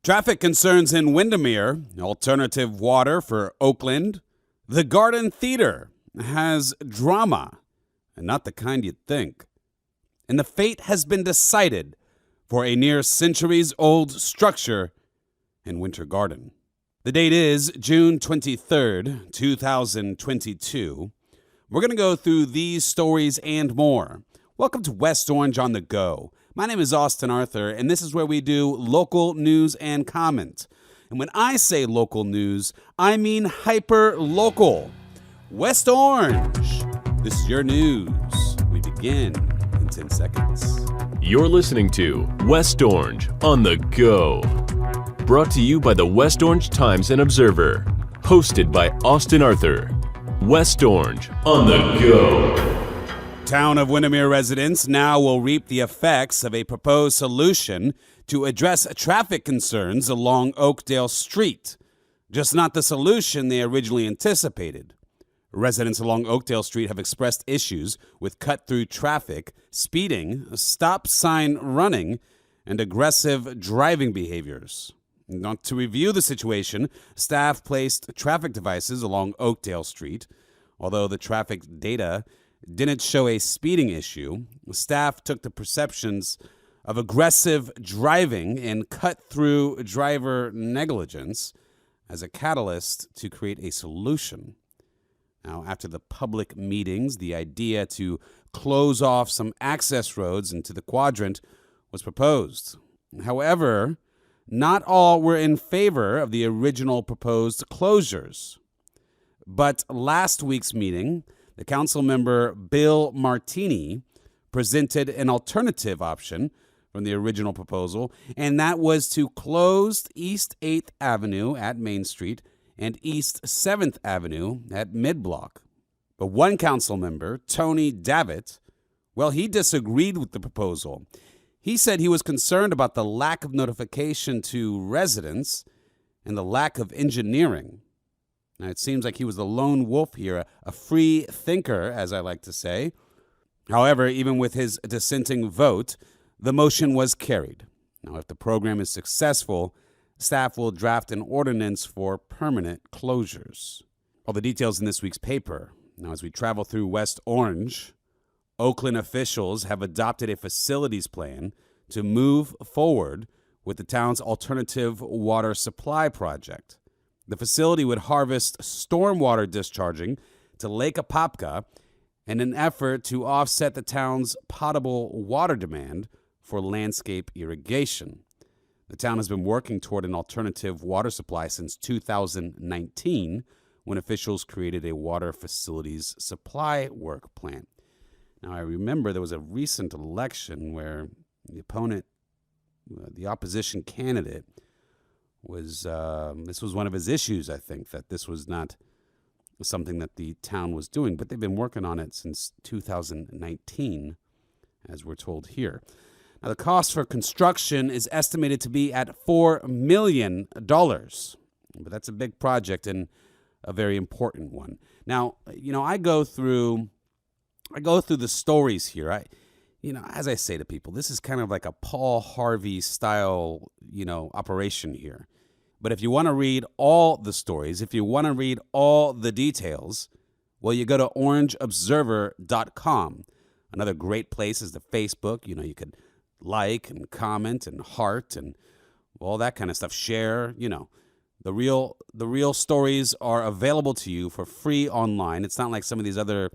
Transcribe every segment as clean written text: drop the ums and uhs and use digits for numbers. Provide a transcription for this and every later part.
Traffic concerns in Windermere, alternative water for Oakland. The Garden Theater has drama, and not the kind you'd think. And the fate has been decided for a near centuries-old structure in Winter Garden. The date is June 23rd, 2022. We're going to go through these stories and more. Welcome to West Orange on the Go. My name is Austin Arthur, and this is where we do local news and comment. And when I say local news, I mean hyper-local. West Orange, this is your news. We begin in 10 seconds. You're listening to West Orange on the Go. Brought to you by the West Orange Times and Observer. Hosted by Austin Arthur. West Orange on the Go. Town of Windermere residents now will reap the effects of a proposed solution to address traffic concerns along Oakdale Street. Just not the solution they originally anticipated. Residents along Oakdale Street have expressed issues with cut-through traffic, speeding, stop sign running, and aggressive driving behaviors. Now, to review the situation, staff placed traffic devices along Oakdale Street. Although the traffic data didn't show a speeding issue, staff took the perceptions of aggressive driving and cut-through driver negligence as a catalyst to create a solution. Now, after the public meetings, the idea to close off some access roads into the quadrant was proposed. However, not all were in favor of the original proposed closures. But last week's meeting, the council member Bill Martini presented an alternative option from the original proposal, and that was to close East 8th Avenue at Main Street and East 7th Avenue at Mid-Block. But one council member, Tony Davitt, he disagreed with the proposal. He said he was concerned about the lack of notification to residents and the lack of engineering. Now, it seems like he was the lone wolf here, a free thinker, as I like to say. However, even with his dissenting vote, the motion was carried. Now, if the program is successful, staff will draft an ordinance for permanent closures. All the details in this week's paper. Now, as we travel through West Orange, Oakland officials have adopted a facilities plan to move forward with the town's alternative water supply project. The facility would harvest stormwater discharging to Lake Apopka in an effort to offset the town's potable water demand for landscape irrigation. The town has been working toward an alternative water supply since 2019, when officials created a water facilities supply work plan. Now, I remember there was a recent election where the opposition candidate, this was one of his issues, I think, that this was not something that the town was doing, but they've been working on it since 2019, as we're told here. Now, the cost for construction is estimated to be at $4 million, but that's a big project and a very important one. Now, I go through the stories here. As I say to people, this is kind of like a Paul Harvey style, operation here. But if you want to read all the stories, if you want to read all the details, you go to orangeobserver.com. Another great place is the Facebook. You could like and comment and heart and all that kind of stuff. Share, The real stories are available to you for free online. It's not like some of these other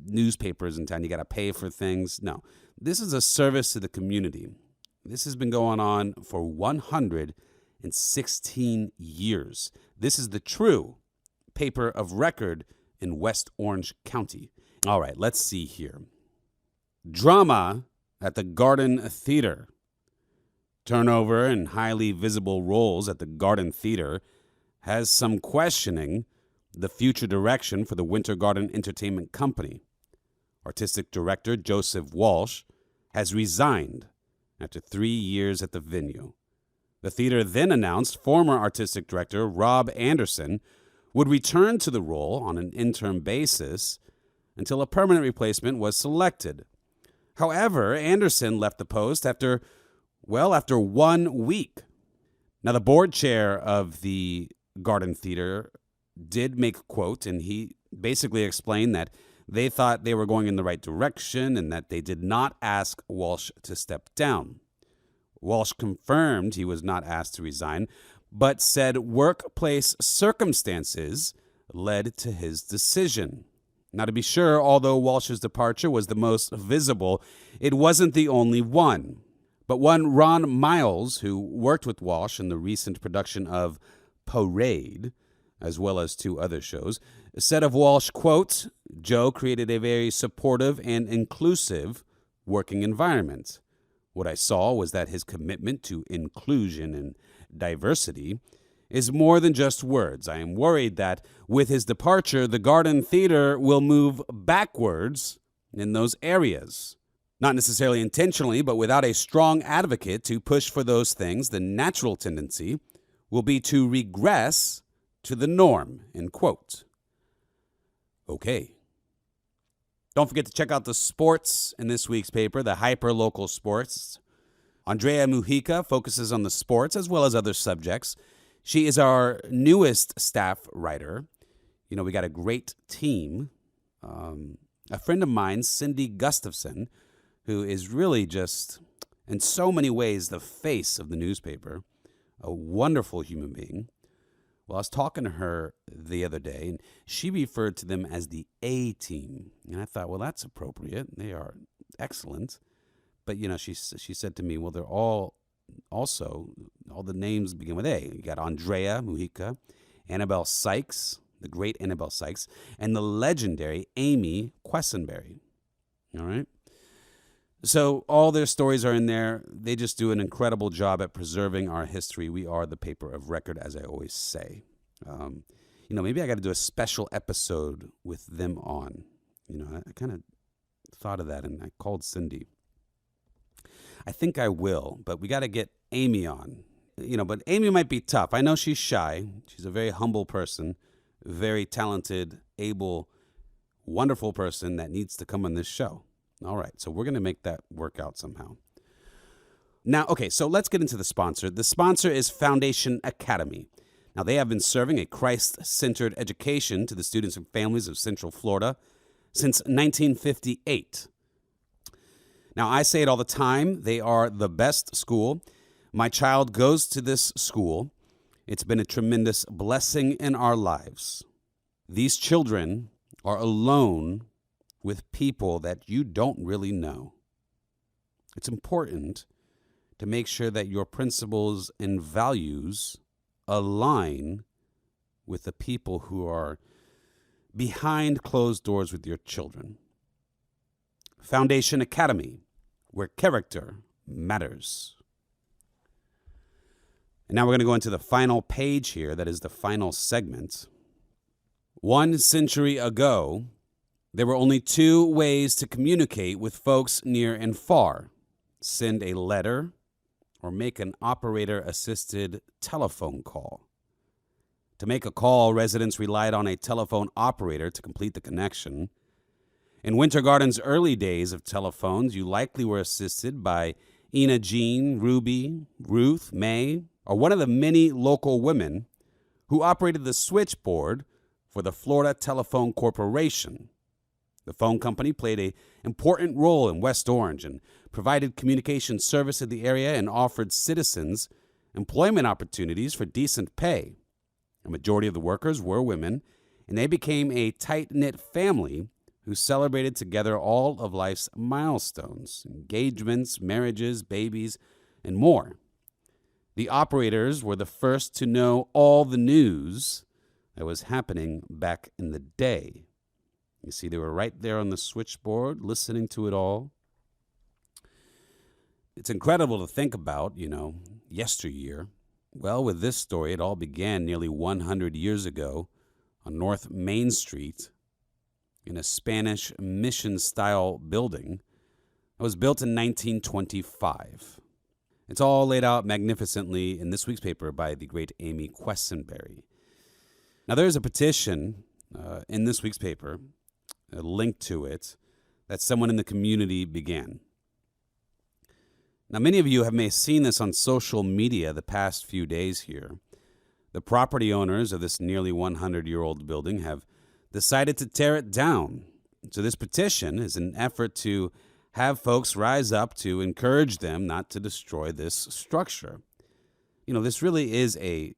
newspapers in town. You got to pay for things. No, this is a service to the community. This has been going on for 116 years. This is the true paper of record in West Orange County. All right, let's see here. Drama at the Garden Theater. Turnover in highly visible roles at the Garden Theater has some questioning the future direction for the Winter Garden Entertainment Company. Artistic director Joseph Walsh has resigned after 3 years at the venue. The theater then announced former artistic director Rob Anderson would return to the role on an interim basis until a permanent replacement was selected. However, Anderson left the post after 1 week. Now, the board chair of the Garden Theater did make a quote, and he basically explained that they thought they were going in the right direction and that they did not ask Walsh to step down. Walsh confirmed he was not asked to resign, but said workplace circumstances led to his decision. Now, to be sure, although Walsh's departure was the most visible, it wasn't the only one. But one Ron Miles, who worked with Walsh in the recent production of Parade, as well as 2 other shows, said of Walsh, quote, "Joe created a very supportive and inclusive working environment. What I saw was that his commitment to inclusion and diversity is more than just words. I am worried that with his departure, the Garden Theater will move backwards in those areas. Not necessarily intentionally, but without a strong advocate to push for those things, the natural tendency will be to regress to the norm," end quote. Okay. Don't forget to check out the sports in this week's paper, the hyperlocal sports. Andrea Mujica focuses on the sports as well as other subjects. She is our newest staff writer. You know, we got a great team. A friend of mine, Cindy Gustafson, who is really just, in so many ways, the face of the newspaper, a wonderful human being. Well, I was talking to her the other day, and she referred to them as the A team. And I thought, well, that's appropriate. They are excellent. But, you know, she said to me, well, they're all the names begin with A. You got Andrea Mujica, Annabelle Sykes, the great Annabelle Sykes, and the legendary Amy Quessenberry. All right? So all their stories are in there. They just do an incredible job at preserving our history. We are the paper of record, as I always say. Maybe I got to do a special episode with them on. I kind of thought of that, and I called Cindy. I think I will, but we got to get Amy on. But Amy might be tough. I know she's shy. She's a very humble person, very talented, able, wonderful person that needs to come on this show. All right, so we're going to make that work out somehow. Now, okay, so let's get into the sponsor. The sponsor is Foundation Academy. Now, they have been serving a Christ-centered education to the students and families of Central Florida since 1958. Now, I say it all the time. They are the best school. My child goes to this school. It's been a tremendous blessing in our lives. These children are alone with people that you don't really know. It's important to make sure that your principles and values align with the people who are behind closed doors with your children. Foundation Academy, where character matters. And now we're going to go into the final page here. That is the final segment. 1 century ago, there were only 2 ways to communicate with folks near and far: send a letter or make an operator-assisted telephone call. To make a call, residents relied on a telephone operator to complete the connection. In Winter Garden's early days of telephones, you likely were assisted by Ina Jean, Ruby, Ruth, May, or one of the many local women who operated the switchboard for the Florida Telephone Corporation. The phone company played an important role in West Orange and provided communication service in the area and offered citizens employment opportunities for decent pay. A majority of the workers were women, and they became a tight-knit family who celebrated together all of life's milestones: engagements, marriages, babies, and more. The operators were the first to know all the news that was happening back in the day. You see, they were right there on the switchboard, listening to it all. It's incredible to think about, yesteryear. Well, with this story, it all began nearly 100 years ago on North Main Street in a Spanish mission-style building that was built in 1925. It's all laid out magnificently in this week's paper by the great Amy Quessenberry. Now, there's a petition in this week's paper, a link to it, that someone in the community began. Now, many of you may have seen this on social media the past few days here. The property owners of this nearly 100-year-old building have decided to tear it down. So this petition is an effort to have folks rise up to encourage them not to destroy this structure. This really is a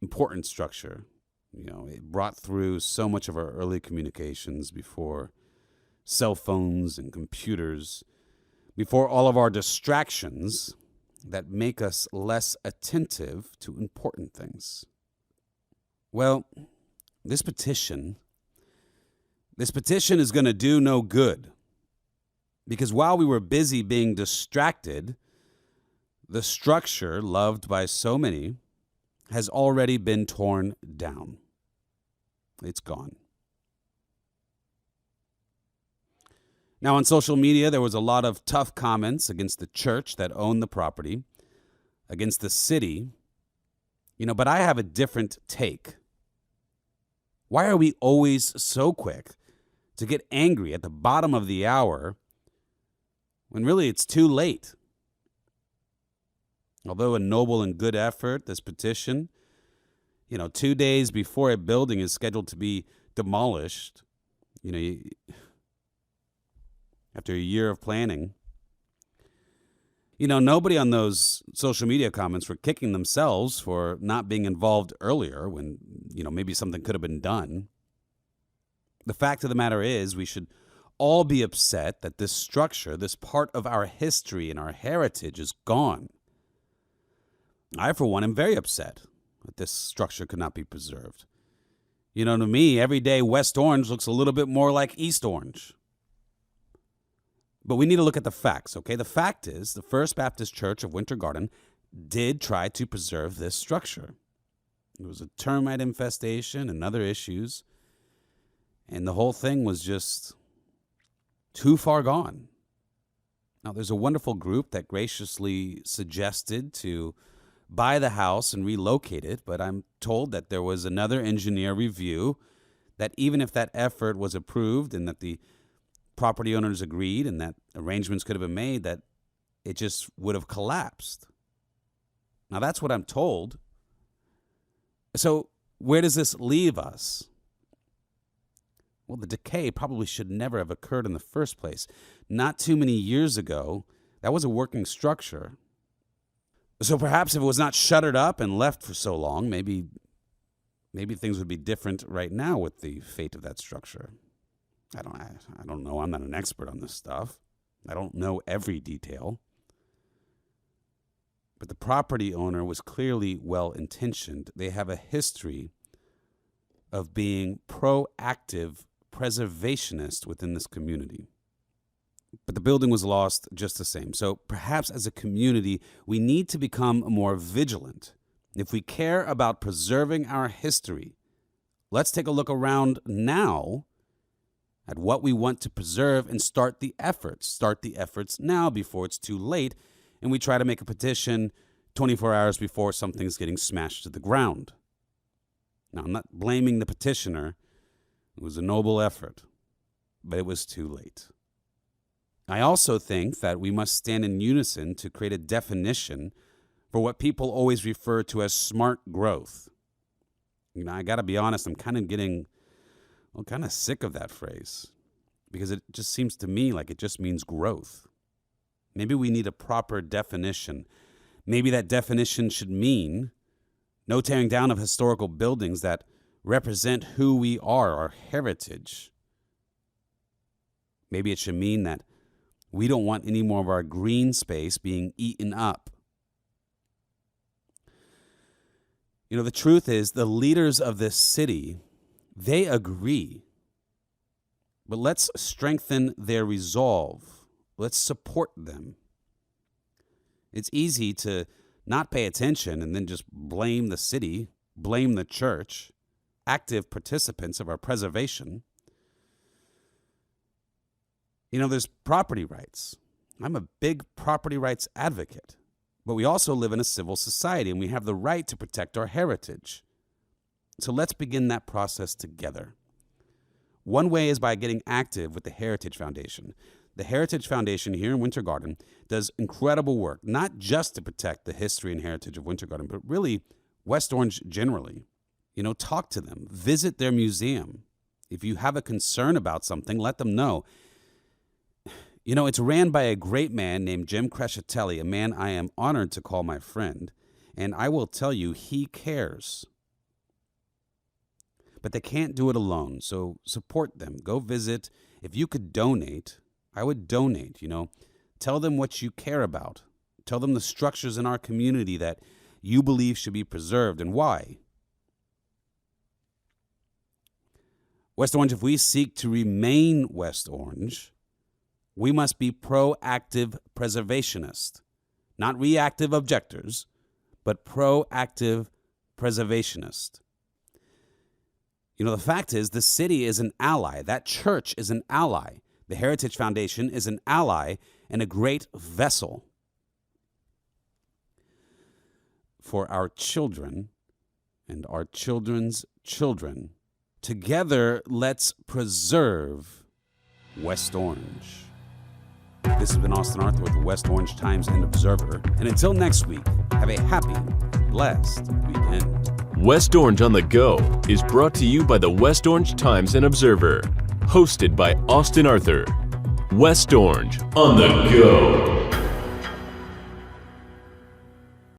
important structure. It brought through so much of our early communications before cell phones and computers, before all of our distractions that make us less attentive to important things. Well, this petition is going to do no good, because while we were busy being distracted, the structure loved by so many has already been torn down. It's gone. Now, on social media, there was a lot of tough comments against the church that owned the property, against the city, but I have a different take. Why are we always so quick to get angry at the bottom of the hour when really it's too late? Although a noble and good effort, this petition, 2 days before a building is scheduled to be demolished, after a year of planning, nobody on those social media comments were kicking themselves for not being involved earlier when, maybe something could have been done. The fact of the matter is, we should all be upset that this structure, this part of our history and our heritage, is gone. I, for one, am very upset that this structure could not be preserved. To me, every day West Orange looks a little bit more like East Orange. But we need to look at the facts, okay? The fact is, the First Baptist Church of Winter Garden did try to preserve this structure. There was a termite infestation and other issues, and the whole thing was just too far gone. Now, there's a wonderful group that graciously suggested to buy the house and relocate it, but I'm told that there was another engineer review that even if that effort was approved and that the property owners agreed and that arrangements could have been made, that it just would have collapsed. Now, that's what I'm told. So where does this leave us? Well, the decay probably should never have occurred in the first place. Not too many years ago, that was a working structure. So perhaps if it was not shuttered up and left for so long, maybe things would be different right now with the fate of that structure. I don't know. I'm not an expert on this stuff. I don't know every detail. But the property owner was clearly well-intentioned. They have a history of being proactive preservationists within this community. But the building was lost just the same. So perhaps as a community, we need to become more vigilant. If we care about preserving our history, let's take a look around now at what we want to preserve and start the efforts. Start the efforts now before it's too late, and we try to make a petition 24 hours before something's getting smashed to the ground. Now, I'm not blaming the petitioner. It was a noble effort, but it was too late. I also think that we must stand in unison to create a definition for what people always refer to as smart growth. I got to be honest, I'm kind of sick of that phrase because it just seems to me like it just means growth. Maybe we need a proper definition. Maybe that definition should mean no tearing down of historical buildings that represent who we are, our heritage. Maybe it should mean that we don't want any more of our green space being eaten up. The truth is, the leaders of this city, they agree. But let's strengthen their resolve. Let's support them. It's easy to not pay attention and then just blame the city, blame the church, active participants of our preservation. There's property rights. I'm a big property rights advocate, but we also live in a civil society and we have the right to protect our heritage. So let's begin that process together. One way is by getting active with the Heritage Foundation. The Heritage Foundation here in Winter Garden does incredible work, not just to protect the history and heritage of Winter Garden, but really West Orange generally. Talk to them, visit their museum. If you have a concern about something, let them know. It's ran by a great man named Jim Crescitelli, a man I am honored to call my friend, and I will tell you, he cares. But they can't do it alone, so support them. Go visit. If you could donate, I would donate, Tell them what you care about. Tell them the structures in our community that you believe should be preserved and why. West Orange, if we seek to remain West Orange, we must be proactive preservationists, not reactive objectors, but proactive preservationists. The fact is, the city is an ally. That church is an ally. The Heritage Foundation is an ally and a great vessel for our children and our children's children. Together, let's preserve West Orange. This has been Austin Arthur with the West Orange Times and Observer. And until next week, have a happy, blessed weekend. West Orange on the Go is brought to you by the West Orange Times and Observer. Hosted by Austin Arthur. West Orange on the Go.